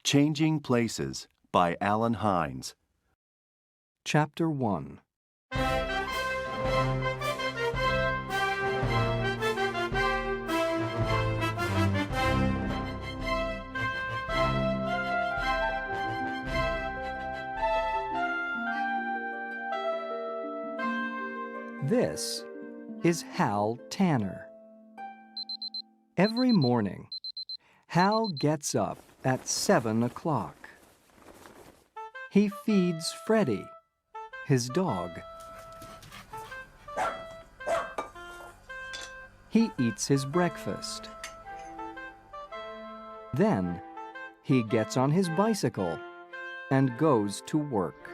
Changing Places by Alan Hines. Chapter 1. This is Hal Tanner. Every morning, Hal gets up at 7 o'clock. He feeds Freddie, his dog. He eats his breakfast. Then, he gets on his bicycle and goes to work.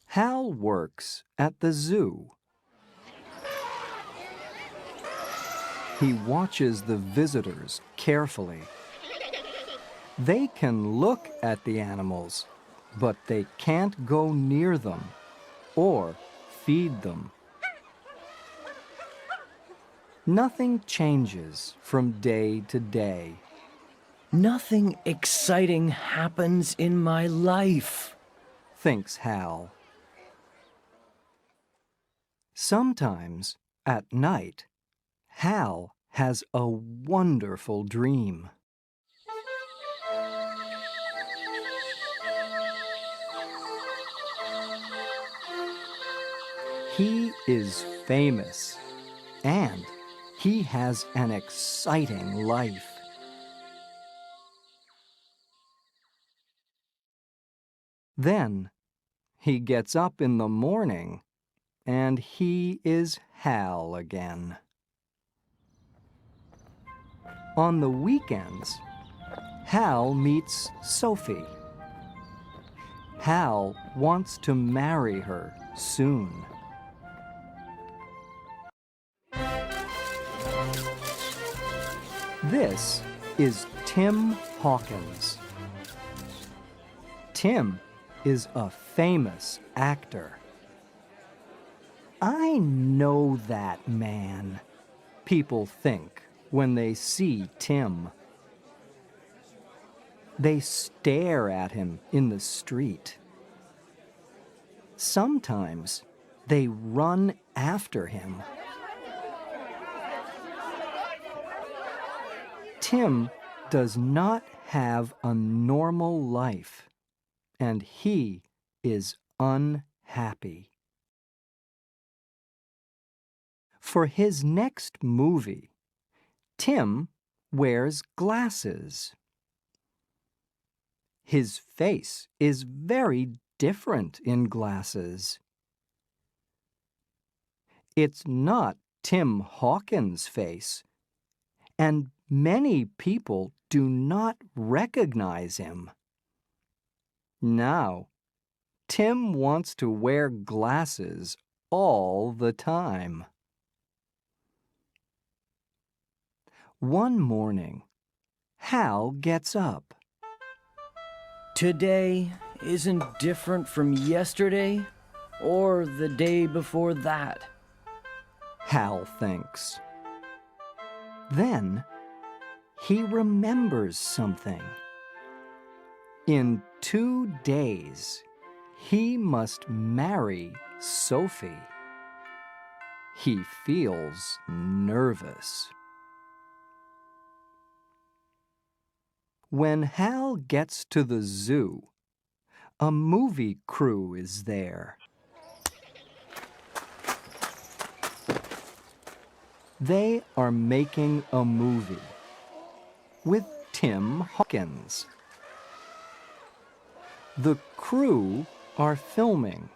Hal works at the zoo. He watches the visitors carefully. They can look at the animals, but they can't go near them or feed them. Nothing changes from day to day. Nothing exciting happens in my life, thinks Hal. Sometimes, at night, Hal has a wonderful dream. He is famous, and he has an exciting life. Then, he gets up in the morning, and he is Hal again. On the weekends, Hal meets Sophie. Hal wants to marry her soon. This is Tim Hawkins. Tim is a famous actor. I know that man, people think when they see Tim. They stare at him in the street. Sometimes they run after him. Tim does not have a normal life, and he is unhappy. For his next movie, Tim wears glasses. His face is very different in glasses. It's not Tim Hawkins' face, and many people do not recognize him. Now, Tim wants to wear glasses all the time. One morning, Hal gets up. Today isn't different from yesterday or the day before that, Hal thinks. Then, he remembers something. In 2 days, he must marry Sophie. He feels nervous. When Hal gets to the zoo, a movie crew is there. They are making a movie with Tim Hawkins. The crew are filming.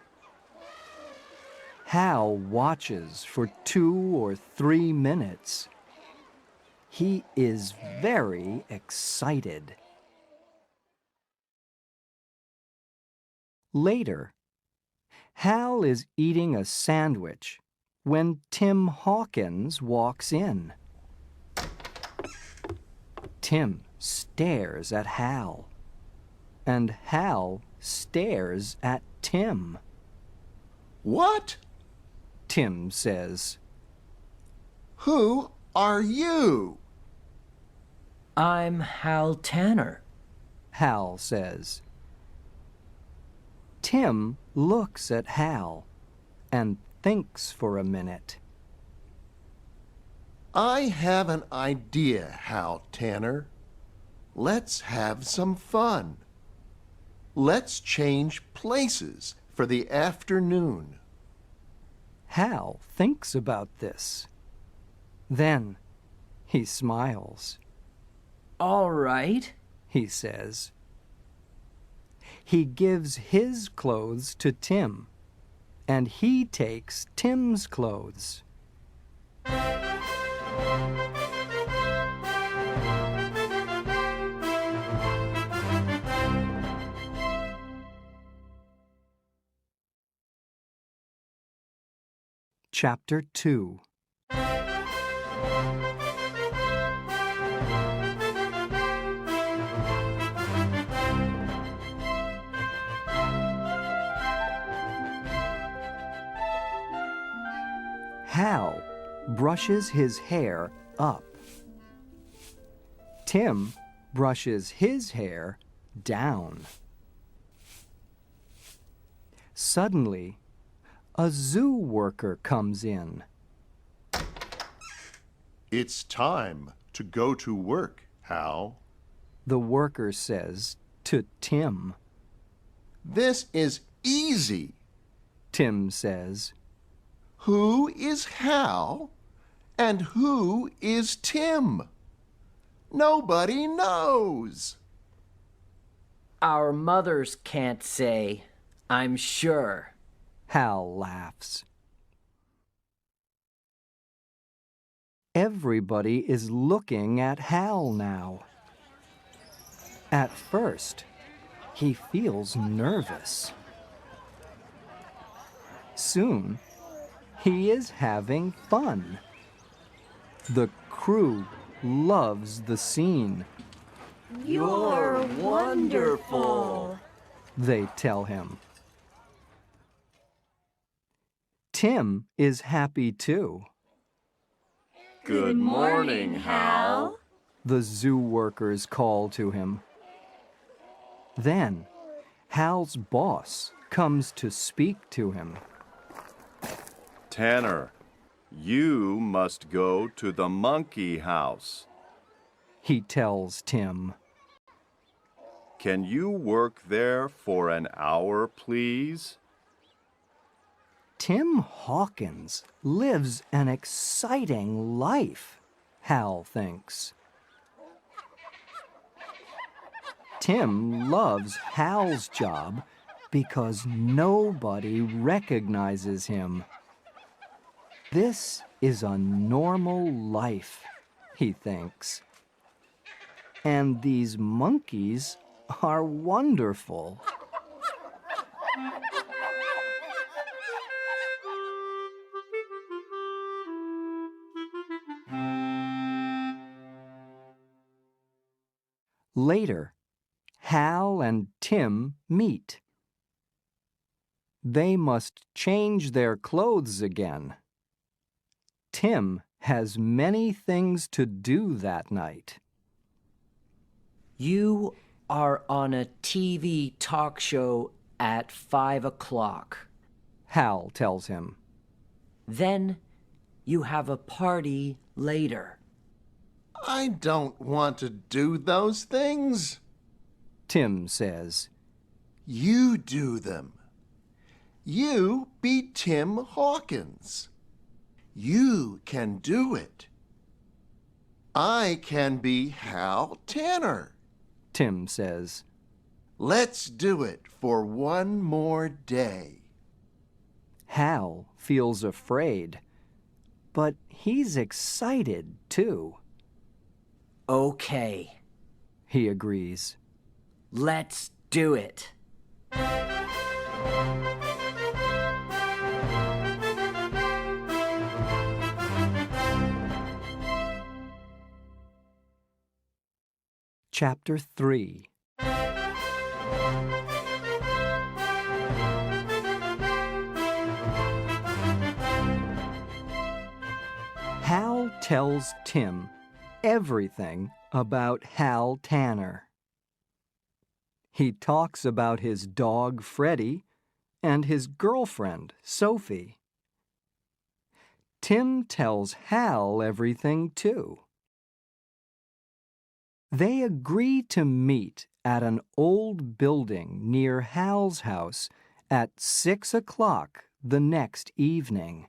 Hal watches for 2 or 3 minutes. He is very excited. Later, Hal is eating a sandwich when Tim Hawkins walks in. Tim stares at Hal, and Hal stares at Tim. What? Tim says. Who are you? I'm Hal Tanner. Hal says. Tim looks at Hal and thinks for a minute. I have an idea, Hal Tanner. Let's have some fun. Let's change places for the afternoon. Hal thinks about this. Then he smiles. All right. He says. He gives his clothes to Tim, and he takes Tim's clothes. Chapter 2. Hal brushes his hair up. Tim brushes his hair down. Suddenly, a zoo worker comes in. It's time to go to work, Hal. The worker says to Tim. This is easy. Tim says. Who is Hal and who is Tim? Nobody knows. Our mothers can't say, I'm sure. Hal laughs. Everybody is looking at Hal now. At first, he feels nervous. Soon, he is having fun. The crew loves the scene. You're wonderful, they tell him. Tim is happy too. Good morning, Hal. The zoo workers call to him. Then, Hal's boss comes to speak to him. Tanner, you must go to the monkey house. He tells Tim. Can you work there for an hour, please? Tim Hawkins lives an exciting life, Hal thinks. Tim loves Hal's job because nobody recognizes him. This is a normal life, he thinks. And these monkeys are wonderful. Later, Hal and Tim meet. They must change their clothes again. Tim has many things to do that night. You are on a TV talk show at 5 o'clock. Hal tells him. Then you have a party later. I don't want to do those things. Tim says. You do them. You be Tim Hawkins. You can do it. I can be Hal Tanner. Tim says. Let's do it for one more day. Hal feels afraid, but he's excited too. Okay, He agrees. let's do it. Chapter 3. Hal tells Tim everything about Hal Tanner. He talks about his dog Freddie and his girlfriend Sophie. Tim tells Hal everything too. They agree to meet at an old building near Hal's house at 6 o'clock the next evening.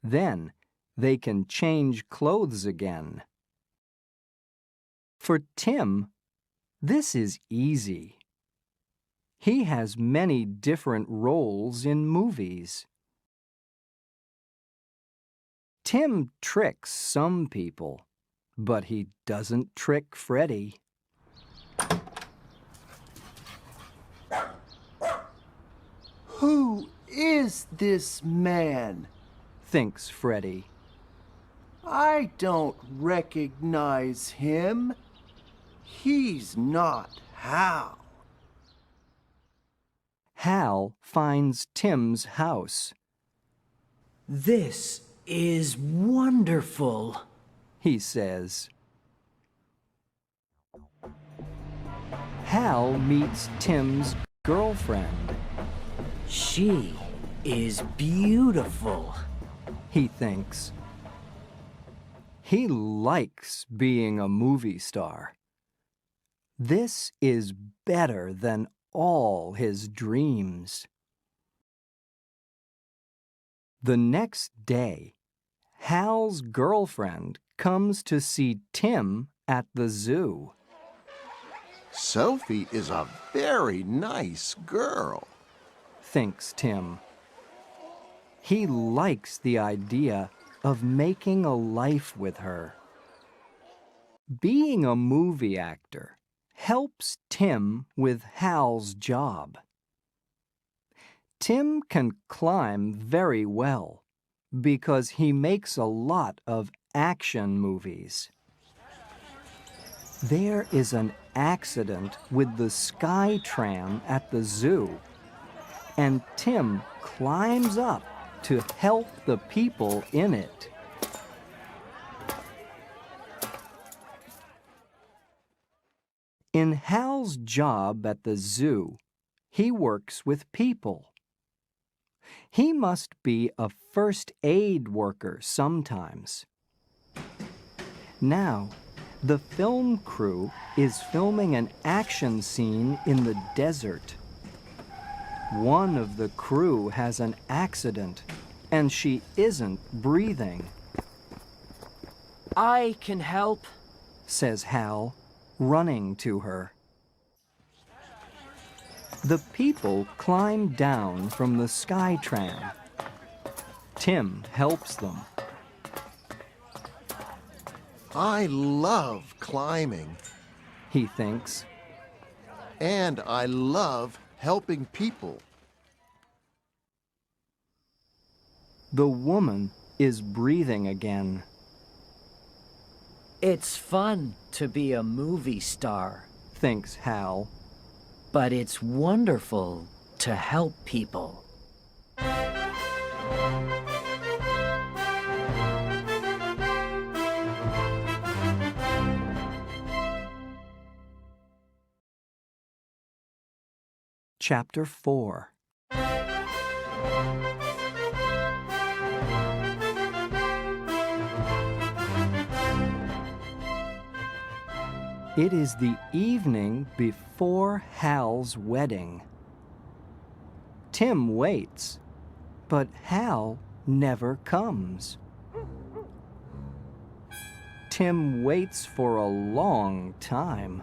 Then they can change clothes again. For Tim, this is easy. He has many different roles in movies. Tim tricks some people, but he doesn't trick Freddie. Who is this man? Thinks Freddie. I don't recognize him. He's not Hal. Hal finds Tim's house. This is wonderful, He says. Hal meets Tim's girlfriend. She is beautiful. He thinks. He likes being a movie star. This is better than all his dreams. The next day, Hal's girlfriend comes to see Tim at the zoo. Sophie is a very nice girl. Thinks Tim. He likes the idea of making a life with her. Being a movie actor helps Tim with Hal's job. Tim can climb very well because he makes a lot of action movies. There is an accident with the Sky Tram at the zoo, and Tim climbs up to help the people in it. In Hal's job at the zoo, he works with people. He must be a first aid worker sometimes. Now, the film crew is filming an action scene in the desert. One of the crew has an accident, and she isn't breathing, I can help. says Hal, running to her. The people climb down from the Sky Tram. Tim helps them. I love climbing, He thinks. and I love helping people. The woman is breathing again. It's fun to be a movie star, Thinks Hal. but it's wonderful to help people. Chapter 4. It is the evening before Hal's wedding. Tim waits, but Hal never comes. Tim waits for a long time.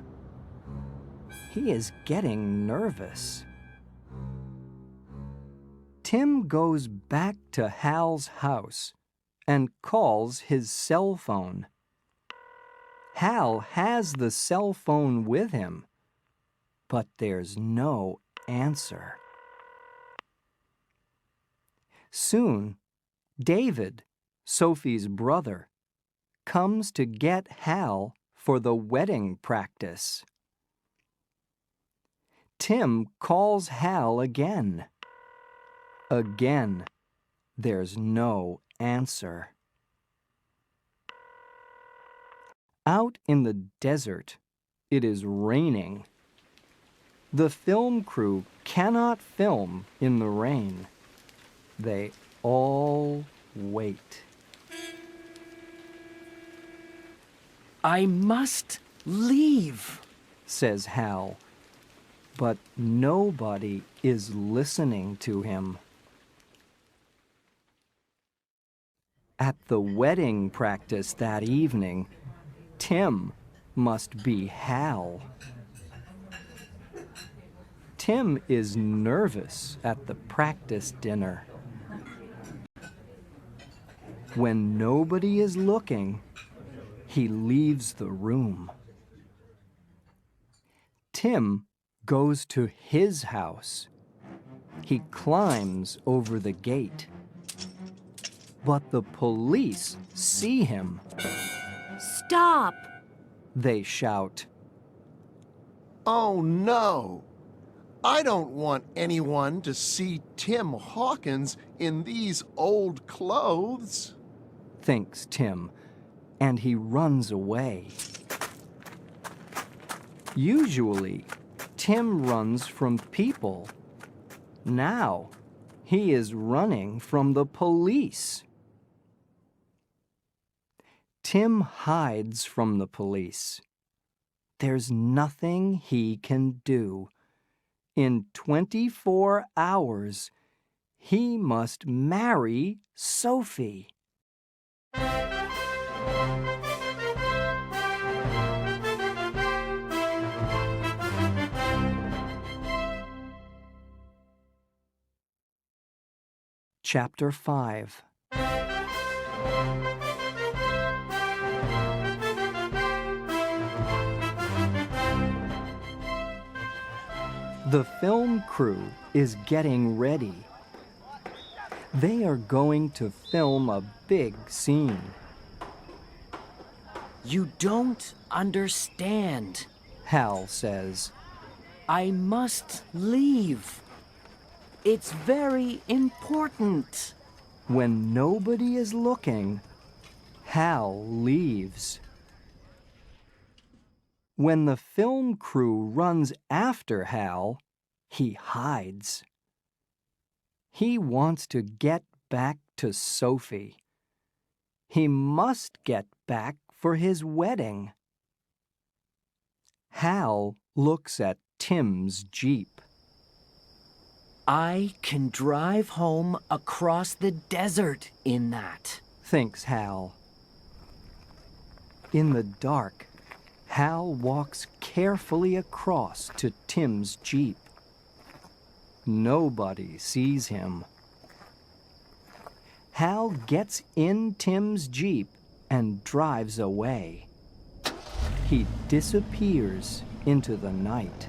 He is getting nervous. Tim goes back to Hal's house and calls his cell phone. Hal has the cell phone with him, but there's no answer. Soon, David, Sophie's brother, comes to get Hal for the wedding practice. Tim calls Hal again. Again, there's no answer. Out in the desert, it is raining. The film crew cannot film in the rain. They all wait. I must leave, Says Hal, but nobody is listening to him. At the wedding practice that evening, Tim must be Hal. Tim is nervous at the practice dinner. When nobody is looking, he leaves the room. Tim goes to his house. He climbs over the gate. But the police see him. Stop! They shout. Oh no! I don't want anyone to see Tim Hawkins in these old clothes. Thinks Tim, and he runs away. Usually, Tim runs from people. Now, he is running from the police. Tim hides from the police. There's nothing he can do. In 24 hours, he must marry Sophie. Chapter 5. The film crew is getting ready. They are going to film a big scene. You don't understand. Hal says. I must leave. It's very important. When nobody is looking, Hal leaves. When the film crew runs after Hal, he hides. He wants to get back to Sophie. He must get back for his wedding. Hal looks at Tim's Jeep. I can drive home across the desert in that. Thinks Hal. In the dark, Hal walks carefully across to Tim's Jeep. Nobody sees him. Hal gets in Tim's Jeep and drives away. He disappears into the night.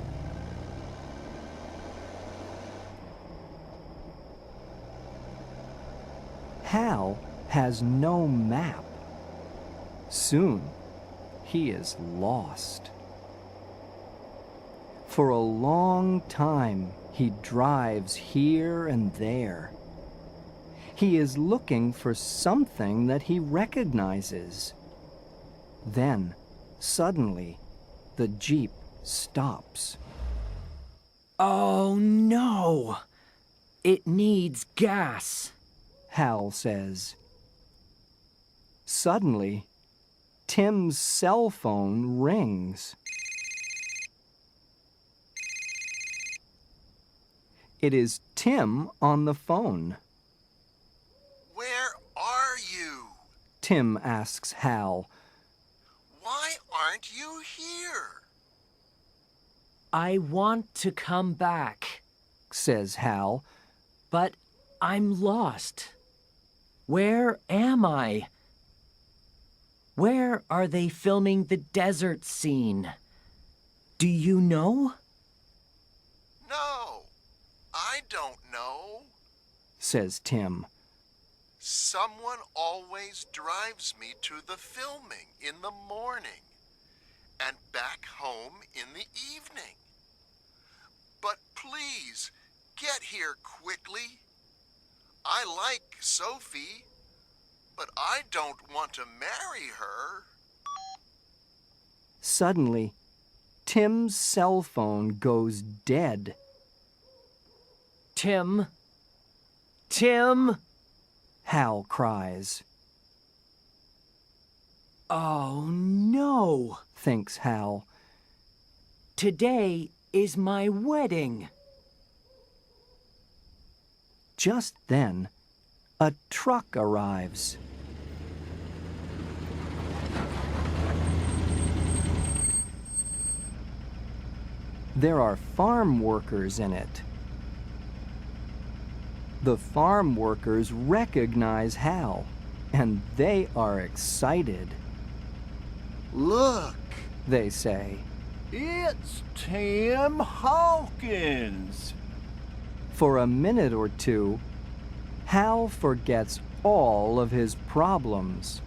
Hal has no map. Soon, he is lost. For a long time, he drives here and there. He is looking for something that he recognizes. Then, suddenly, the Jeep stops. Oh no! It needs gas. Hal says. Suddenly, Tim's cell phone rings. It is Tim on the phone. Where are you? Tim asks Hal. Why aren't you here? I want to come back, Says Hal. but I'm lost. Where am I? Where are they filming the desert scene? Do you know? No, I don't know. Says Tim. Someone always drives me to the filming in the morning and back home in the evening. But please, get here quickly. I like Sophie, but I don't want to marry her. Suddenly, Tim's cell phone goes dead. Tim? Tim? Hal cries. Oh no! Thinks Hal. Today is my wedding. Just then, a truck arrives. There are farm workers in it. The farm workers recognize Hal, and they are excited. Look, They say. It's Tim Hawkins. For a minute or two, Hal forgets all of his problems.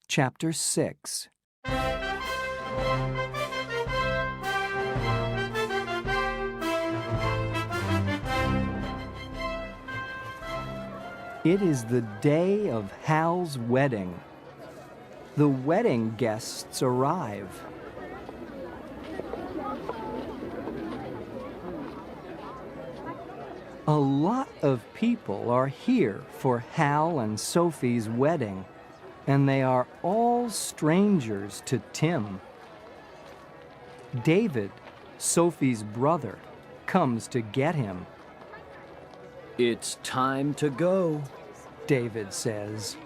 Chapter 6. It is the day of Hal's wedding. The wedding guests arrive. A lot of people are here for Hal and Sophie's wedding, and they are all strangers to Tim. David, Sophie's brother, comes to get him. It's time to go. David says.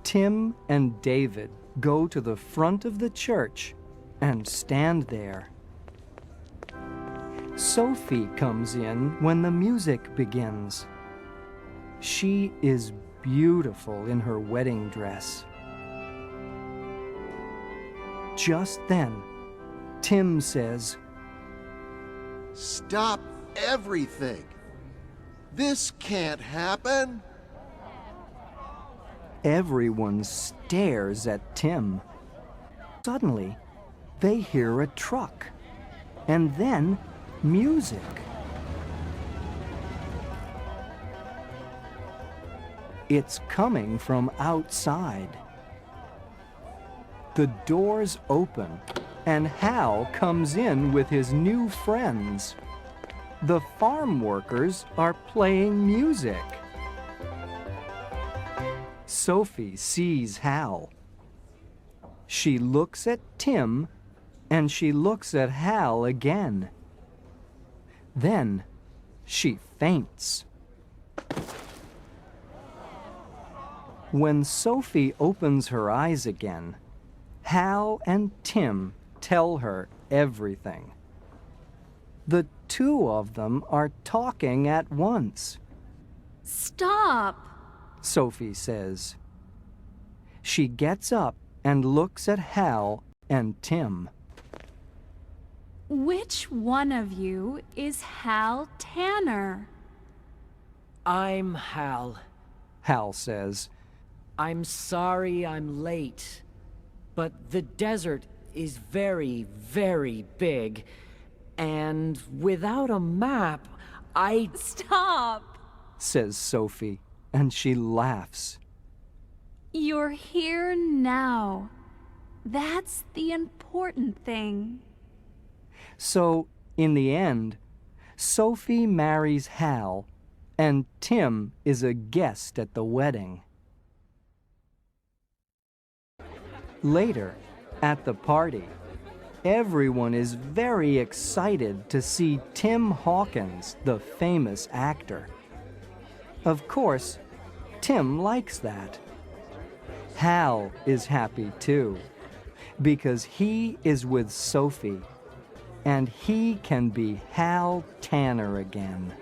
Tim and David go to the front of the church and stand there. Sophie comes in when the music begins. She is beautiful in her wedding dress. Just then, Tim says, stop everything. This can't happen. Everyone stares at Tim. Suddenly, they hear a truck, and then music. It's coming from outside. The doors open, and Hal comes in with his new friends. The farm workers are playing music. Sophie sees Hal. She looks at Tim, and she looks at Hal again. Then she faints. When Sophie opens her eyes again, Hal and Tim tell her everything. The two of them are talking at once. Stop! Sophie says. She gets up and looks at Hal and Tim. Which one of you is Hal Tanner? I'm Hal. Hal says. I'm sorry I'm late, but the desert is very, very big, and without a map, Stop! Says Sophie, and she laughs. You're here now. That's the important thing. So, in the end, Sophie marries Hal, and Tim is a guest at the wedding. Later, at the party, everyone is very excited to see Tim Hawkins, the famous actor. Of course, Tim likes that. Hal is happy too, because he is with Sophie, and he can be Hal Tanner again.